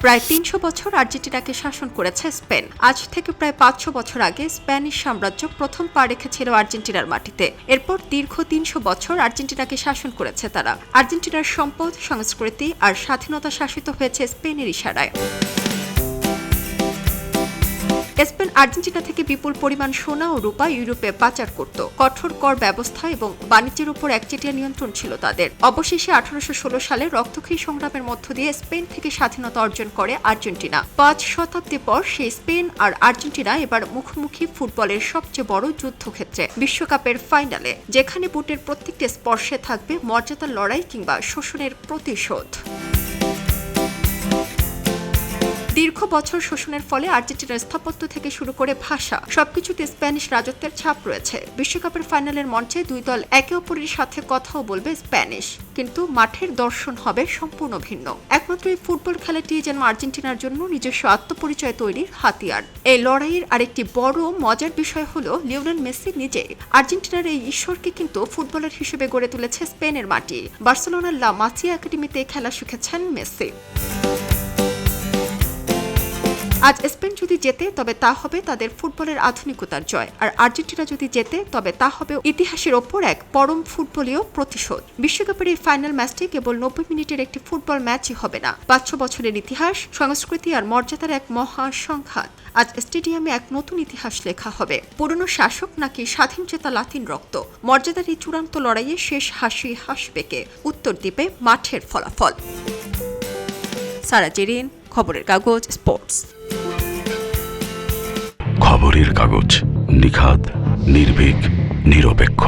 প্রায় ৩০০ বছর আর্জেন্টিনাকে শাসন করেছে স্পেন। আজ থেকে প্রায় ৫০০ বছর আগে স্প্যানিশ সাম্রাজ্য প্রথম পা রেখেছিল আর্জেন্টিনার মাটিতে। এরপর দীর্ঘ ৩০০ বছর আর্জেন্টিনাকে শাসন করেছে তারা। আর্জেন্টিনার সম্পদ, সংস্কৃতি আর স্বাধীনতা শাসিত হয়েছে স্পেনের ইশারায়। স্পেন আর্জেন্টিনা থেকে বিপুল পরিমাণ সোনা ও রূপা ইউরোপে পাচার করত। কঠোর কর ব্যবস্থা এবং বাণিজ্যের উপর একচেটিয়া নিয়ন্ত্রণ ছিল তাদের। অবশেষে 1816 সালে রক্তক্ষয়ী সংগ্রামের মধ্য দিয়ে স্পেন থেকে স্বাধীনতা অর্জন করে আর্জেন্টিনা। ৫ শতাব্দী পর সেই স্পেন আর আর্জেন্টিনা এবার মুখোমুখি ফুটবলের সবচেয়ে বড় যুদ্ধক্ষেত্রে, বিশ্বকাপের ফাইনালে, যেখানে বুটের প্রত্যেকটি স্পর্শে থাকবে মর্যাদার লড়াই কিংবা শোষণের প্রতিশোধ। দীর্ঘ বছর শোষণের ফলে আর্জেন্টিনার স্থাপত্য থেকে শুরু করে ভাষা সবকিছুতে স্প্যানিশ রাজত্বের ছাপ রয়েছে। বিশ্বকাপের ফাইনালের মঞ্চে দুই দল একে অপরের সাথে কথাও বলবে স্প্যানিশ, কিন্তু মাঠের দর্শন হবে সম্পূর্ণ ভিন্ন। একমাত্র এই ফুটবল খেলাটি যেন আর্জেন্টিনার জন্য নিজস্ব আত্মপরিচয় তৈরির হাতিয়ার। এই লড়াইয়ের আরেকটি বড় মজার বিষয় হলো লিওনেল মেসি নিজে। আর্জেন্টিনার এই ঈশ্বরকে কিন্তু ফুটবলার হিসেবে গড়ে তুলেছে স্পেনের মাটি। বার্সেলোনার লা মাসিয়া একাডেমিতে খেলা শিখেছেন মেসি। আজ স্পেন যদি জেতে তবে তা হবে তাদের ফুটবলের আধুনিকতার জয়, আর আর্জেন্টিনা যদি জেতে তবে তা হবে ইতিহাসের ওপর এক পরম ফুটবলীয় প্রতিশোধ। বিশ্বকাপের এই ফাইনাল ম্যাচটি কেবল 90 মিনিটের একটি ফুটবল ম্যাচই হবে না, ৫০০ বছরের ইতিহাস, সংস্কৃতি আর মর্যাদার এক মহা সংঘাত। আজ স্টেডিয়ামে এক নতুন ইতিহাস লেখা হবে। পুরনো শাসক নাকি স্বাধীন চেতা লাতিন রক্ত, মর্যাদার এই চূড়ান্ত লড়াইয়ে শেষ হাসি হাসবে কে, উত্তর দিবে মাঠের ফলাফল। সারা জেরিন, খবরের কাগজ, স্পোর্টস। খবরের কাগজ, নিখাত, নির্ভীক, নিরপেক্ষ।